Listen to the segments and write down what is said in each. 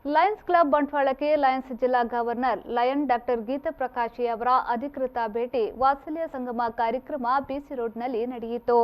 Lions club ಬಂಟ್ವಾಳಕ್ಕೆ Lions ಜಿಲ್ಲಾ governor lion doctor Geetha ಪ್ರಕಾಶಿ ಅವರ ಅಧಿಕೃತ ಭೇಟಿ ವಾತ್ಸಲ್ಯ ಸಂಗಮ ಕಾರ್ಯಕ್ರಮ ಬಿಸಿ ರೋಡ್ನಲ್ಲಿ ನಡೆಯಿತು.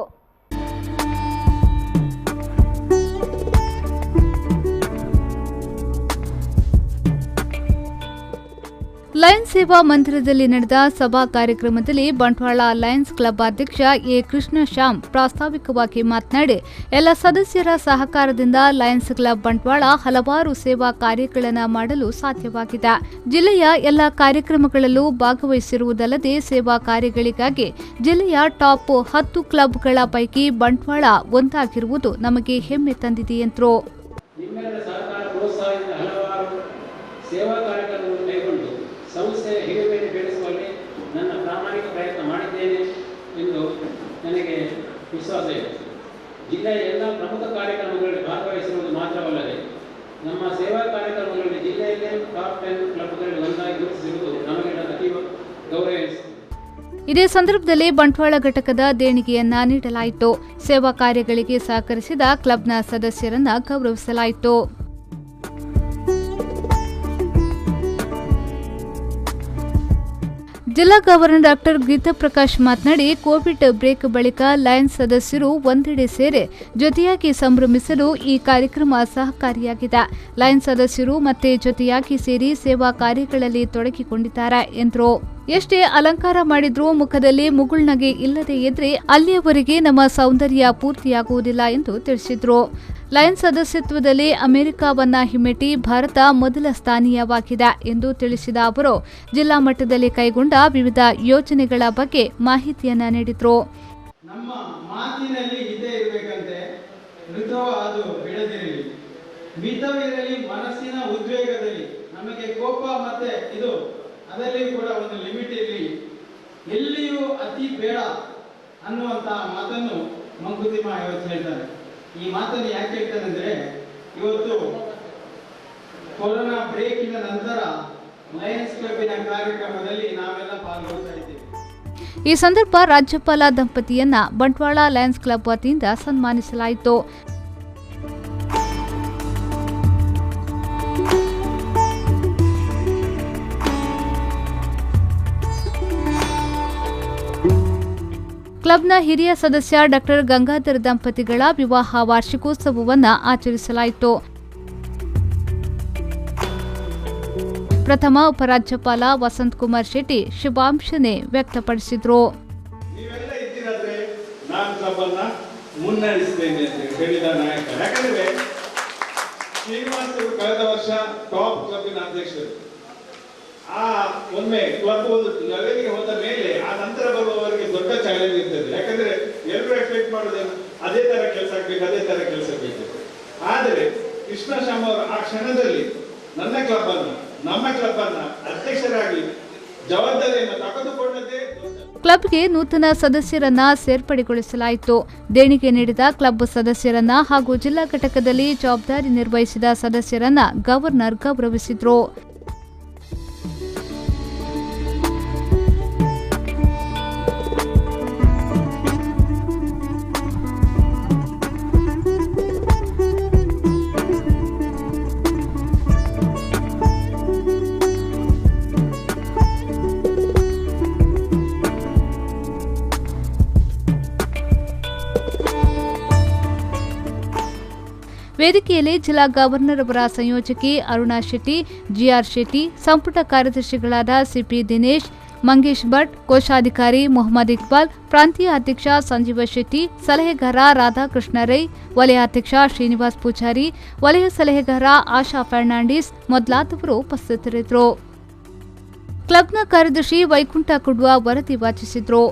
ಲಯನ್ಸ್ ಸೇವಾ ಮಂದಿರದಲ್ಲಿ ನಡೆದ ಸಭಾ ಕಾರ್ಯಕ್ರಮದಲ್ಲಿ ಬಂಟ್ವಾಳ ಲಯನ್ಸ್ ಕ್ಲಬ್ ಅಧ್ಯಕ್ಷ ಎ ಕೃಷ್ಣಶ್ಯಾಮ್ ಪ್ರಾಸ್ತಾವಿಕವಾಗಿ ಮಾತನಾಡಿ, ಎಲ್ಲ ಸದಸ್ಯರ ಸಹಕಾರದಿಂದ ಲಯನ್ಸ್ ಕ್ಲಬ್ ಬಂಟ್ವಾಳ ಹಲವಾರು ಸೇವಾ ಕಾರ್ಯಗಳನ್ನು ಮಾಡಲು ಸಾಧ್ಯವಾಗಿದೆ. ಜಿಲ್ಲೆಯ ಎಲ್ಲ ಕಾರ್ಯಕ್ರಮಗಳಲ್ಲೂ ಭಾಗವಹಿಸಿರುವುದಲ್ಲದೆ ಸೇವಾ ಕಾರ್ಯಗಳಿಗಾಗಿ ಜಿಲ್ಲೆಯ ಟಾಪ್ 10 ಕ್ಲಬ್ಗಳ ಪೈಕಿ ಬಂಟ್ವಾಳ ಒಂದಾಗಿರುವುದು ನಮಗೆ ಹೆಮ್ಮೆ ತಂದಿದೆ ಎಂದರು. ಸೇವಾ ಕಾರ್ಯಕ್ರಮವನ್ನು ಕೈಗೊಂಡು ಸಂಸ್ಥೆಯ ಹಿರಿಮೆಯನ್ನು ಬೆಳೆಸುವಲ್ಲಿ ನನ್ನ ಪ್ರಾಮಾಣಿಕ ಪ್ರಯತ್ನ ಮಾಡಿದ್ದೇನೆ ಎಂದು ನನಗೆ ವಿಶ್ವಾಸ ಇದೆ. ಜಿಲ್ಲೆಯ ಎಲ್ಲ ಪ್ರಮುಖ ಕಾರ್ಯಕ್ರಮಗಳಲ್ಲಿ ಭಾಗವಹಿಸಿರುವುದು ಮಾತ್ರವಲ್ಲದೆ ನಮ್ಮ ಸೇವಾ ಕಾರ್ಯಕ್ರಮಗಳಲ್ಲಿ ಜಿಲ್ಲೆಯಲ್ಲೇ ಟಾಪ್ 10 ಕ್ಲಬ್ಗಳಲ್ಲಿ ಒಂದಾಗಿ ಗುರುತಿಸಿರುವುದು ನಮಗೆ ಅತೀವ ಗೌರವ. ಇದೇ ಸಂದರ್ಭದಲ್ಲಿ ಬಂಟ್ವಾಳ ಘಟಕದ ದೇಣಿಗೆಯನ್ನ ನೀಡಲಾಯಿತು. ಸೇವಾ ಕಾರ್ಯಗಳಿಗೆ ಸಹಕರಿಸಿದ ಕ್ಲಬ್ನ ಸದಸ್ಯರನ್ನ ಗೌರವಿಸಲಾಯಿತು. ಜಿಲ್ಲಾ ಗವರ್ನರ್ ಡಾಕ್ಟರ್ ಗೀತಾ ಪ್ರಕಾಶ್ ಮಾತನಾಡಿ, ಕೋವಿಡ್ ಬ್ರೇಕ್ ಬಳಿಕ ಲಯನ್ಸ್ ಸದಸ್ಯರು ಒಂದೆಡೆ ಸೇರಿ ಜೊತೆಯಾಗಿ ಸಂಭ್ರಮಿಸಲು ಈ ಕಾರ್ಯಕ್ರಮ ಸಹಕಾರಿಯಾಗಿದೆ. ಲಯನ್ಸ್ ಸದಸ್ಯರು ಮತ್ತೆ ಜೊತೆಯಾಗಿ ಸೇರಿ ಸೇವಾ ಕಾರ್ಯಗಳಲ್ಲಿ ತೊಡಗಿಕೊಂಡಿದ್ದಾರೆ ಎಂದರು. ಎಷ್ಟೇ ಅಲಂಕಾರ ಮಾಡಿದ್ರೂ ಮುಖದಲ್ಲಿ ಮುಗುಳ್ನಗೆ ಇಲ್ಲದೆ ಇದ್ರೆ ಅಲ್ಲಿಯವರೆಗೆ ನಮ್ಮ ಸೌಂದರ್ಯ ಪೂರ್ತಿಯಾಗುವುದಿಲ್ಲ ಎಂದು ತಿಳಿಸಿದರು. ಲಯನ್ಸ್ ಸದಸ್ಯತ್ವದಲ್ಲಿ ಅಮೆರಿಕವನ್ನ ಹಿಮ್ಮೆಟ್ಟಿ ಭಾರತ ಮೊದಲ ಸ್ಥಾನೀಯವಾಗಿದೆ ಎಂದು ತಿಳಿಸಿದ ಅವರು ಜಿಲ್ಲಾ ಮಟ್ಟದಲ್ಲಿ ಕೈಗೊಂಡ ವಿವಿಧ ಯೋಜನೆಗಳ ಬಗ್ಗೆ ಮಾಹಿತಿಯನ್ನ ನೀಡಿದರು. ನಮ್ಮ ಮಾತಿನಲ್ಲಿ ಇದೇ ಇರಬೇಕಂತೆ, ಋತುವ ಅದು ಬಿಡದಿರಲಿ, ಮಿತವಿರಲಿ, ಮನಸ್ಸಿನ ಉದ್ವೇಗದಲ್ಲಿ ನಮಗೆ ಕೋಪ ಮತ್ತೆ ಇದು ಅದರಲ್ಲಿ ಕೂಡ ಒಂದು ಲಿಮಿಟ್ ಇರಲಿ, ಎಲ್ಲಿಯೂ ಅತಿ ಬೇಡ ಅನ್ನುವಂತಹ ಮಾತನ್ನು ಮಂಕುತಿಮ್ಮ ಇವತ್ತು ಹೇಳ್ತಾರೆ. ಈ ಮಾತನ್ನು ಯಾಕೆ ಹೇಳ್ತಾನೆ ಅಂದ್ರೆ, ಇವತ್ತು ಕೊರೋನಾ ಬ್ರೇಕಿನ ನಂತರ ಲಯನ್ಸ್ ಕ್ಲಬ್ಬಿನ ಕಾರ್ಯಕ್ರಮದಲ್ಲಿ ನಾವೆಲ್ಲ ಪಾಲ್ಗೊಳ್ತಾ ಇದ್ದೇವೆ. ಈ ಸಂದರ್ಭ ರಾಜ್ಯಪಾಲ ದಂಪತಿಯನ್ನ ಬಂಟ್ವಾಳ ಲಯನ್ಸ್ ಕ್ಲಬ್ ವತಿಯಿಂದ ಸನ್ಮಾನಿಸಲಾಯಿತು. ಕ್ಲಬ್ನ ಹಿರಿಯ ಸದಸ್ಯ ಡಾಕ್ಟರ್ ಗಂಗಾಧರ್ ದಂಪತಿಗಳ ವಿವಾಹ ವಾರ್ಷಿಕೋತ್ಸವವನ್ನು ಆಚರಿಸಲಾಯಿತು. ಪ್ರಥಮ ಉಪರಾಜ್ಯಪಾಲ ವಸಂತ್ ಕುಮಾರ್ ಶೆಟ್ಟಿ ಶುಭಾಶಯ ವ್ಯಕ್ತಪಡಿಸಿದರು. ಕಳೆದ ವರ್ಷ ಟಾಪ್ ಕ್ಲಬ್ಬಿನ ಅಧ್ಯಕ್ಷರು. ಒಮ್ಮೆ ಕ್ಲಬ್ ಒಂದು ಲೆವೆಲ್ಗೆ ಹೋದ ಮೇಲೆ ಆ ನಂತರ ಬರುವವರಿಗೆ ದೊಡ್ಡ ಚಾಲೆಂಜ್ ಇರ್ತದೆ. ಯಾಕಂದ್ರೆ ಎಲ್ಲರೂ ಎಕ್ಸ್ಪೆಕ್ಟ್ ಮಾಡೋದೇನು, ಅದೇ ತರ ಕೆಲಸ ಆಗ್ಬೇಕು, ಅದೇ ತರ ಕೆಲಸ ಬೇಕು. ಆದರೆ ಕೃಷ್ಣಶ್ಯಾಮ್ ಅವರು ಆ ಕ್ಷಣದಲ್ಲಿ ನಮ್ಮ ಕ್ಲಬ್ ಅನ್ನ ಅಧ್ಯಕ್ಷರಾಗಿ ಜವಾಬ್ದಾರಿಯನ್ನು ತೆಗೆದುಕೊಂಡದ್ದೇ. ಕ್ಲಬ್ಗೆ ನೂತನ ಸದಸ್ಯರನ್ನ ಸೇರ್ಪಡೆಗೊಳಿಸಲಾಯಿತು. ದೇಣಿಗೆ ನೀಡಿದ ಕ್ಲಬ್ ಸದಸ್ಯರನ್ನ ಹಾಗೂ ಜಿಲ್ಲಾ ಘಟಕದಲ್ಲಿ ಜವಾಬ್ದಾರಿ ನಿರ್ವಹಿಸಿದ ಸದಸ್ಯರನ್ನ ಗವರ್ನರ್ ಗೌರವಿಸಿದರು. ವೇದಿಕೆಯಲ್ಲಿ ಜಿಲ್ಲಾ ಗವರ್ನರ್ ಅವರ ಸಂಯೋಜಕಿ ಅರುಣಾ ಶೆಟ್ಟಿ, ಜಿಆರ್ ಶೆಟ್ಟಿ, ಸಂಪುಟ ಕಾರ್ಯದರ್ಶಿಗಳಾದ ಸಿಪಿ ದಿನೇಶ್, ಮಂಗೇಶ್ ಭಟ್, ಕೋಶಾಧಿಕಾರಿ ಮೊಹಮ್ಮದ್ ಇಕ್ಬಾಲ್, ಪ್ರಾಂತೀಯ ಅಧ್ಯಕ್ಷ ಸಂಜೀವ ಶೆಟ್ಟಿ, ಸಲಹೆಗಾರ ರಾಧಾಕೃಷ್ಣ ರೈ, ವಲಯಾಧ್ಯಕ್ಷ ಶ್ರೀನಿವಾಸ್ ಪೂಜಾರಿ, ವಲಯ ಸಲಹೆಗಾರ ಆಶಾ ಫರ್ನಾಂಡಿಸ್ ಮೊದಲಾದವರು ಉಪಸ್ಥಿತರಿದ್ದರು. ಕ್ಲಬ್ನ ಕಾರ್ಯದರ್ಶಿ ವೈಕುಂಠ ಕುಡ್ವ ವರದಿ ವಾಚಿಸಿದ್ರು.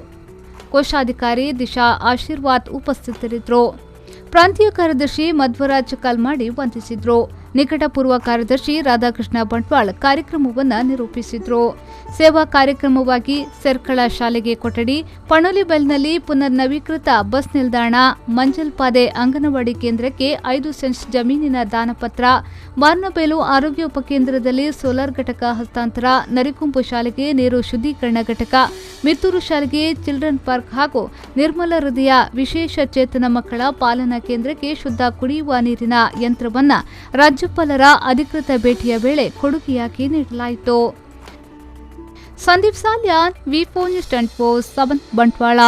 ಕೋಶಾಧಿಕಾರಿ ದಿಶಾ ಆಶೀರ್ವಾದ್ ಉಪಸ್ಥಿತರಿದ್ದರು. ಪ್ರಾಂತೀಯ ಕಾರ್ಯದರ್ಶಿ ಮಧ್ವರಾಜ್ ಕಲ್ಮಾಡಿ ವಂದಿಸಿದ್ರು. ನಿಕಟಪೂರ್ವ ಕಾರ್ಯದರ್ಶಿ ರಾಧಾಕೃಷ್ಣ ಬಂಟ್ವಾಳ್ ಕಾರ್ಯಕ್ರಮವನ್ನು ನಿರೂಪಿಸಿದ್ರು. ಸೇವಾ ಕಾರ್ಯಕ್ರಮವಾಗಿ ಸೆರ್ಕಳ ಶಾಲೆಗೆ ಕೊಠಡಿ, ಪಣೋಲಿಬೆಲ್ನಲ್ಲಿ ಪುನರ್ ನವೀಕೃತ ಬಸ್ ನಿಲ್ದಾಣ, ಮಂಜಲ್ಪಾದೆ ಅಂಗನವಾಡಿ ಕೇಂದ್ರಕ್ಕೆ 5 ಸೆಂಟ್ಸ್ ಜಮೀನಿನ ದಾನಪತ್ರ, ಮಾರ್ನಬೇಲು ಆರೋಗ್ಯ ಉಪಕೇಂದ್ರದಲ್ಲಿ ಸೋಲಾರ್ ಘಟಕ ಹಸ್ತಾಂತರ, ನರಿಕೊಂಬು ಶಾಲೆಗೆ ನೀರು ಶುದ್ಧೀಕರಣ ಘಟಕ, ಮಿತ್ತೂರು ಶಾಲೆಗೆ ಚಿಲ್ಡ್ರನ್ ಪಾರ್ಕ್ ಹಾಗೂ ನಿರ್ಮಲ ಹೃದಯ ವಿಶೇಷ ಚೇತನ ಮಕ್ಕಳ ಪಾಲನಾ ಕೇಂದ್ರಕ್ಕೆ ಶುದ್ಧ ಕುಡಿಯುವ ನೀರಿನ ಯಂತ್ರವನ್ನು ರಾಜ್ಯ ರಾಜ್ಯಪಾಲರ ಅಧಿಕೃತ ಭೇಟಿಯ ವೇಳೆ ಕೊಡುಗೆಯಾಗಿ ನೀಡಲಾಯಿತು. ಸಂದೀಪ್ ಸಾಲ್ಯಾನ್, ವಿ4 ನ್ಯೂಸ್ 24/7 ಬಂಟ್ವಾಳ.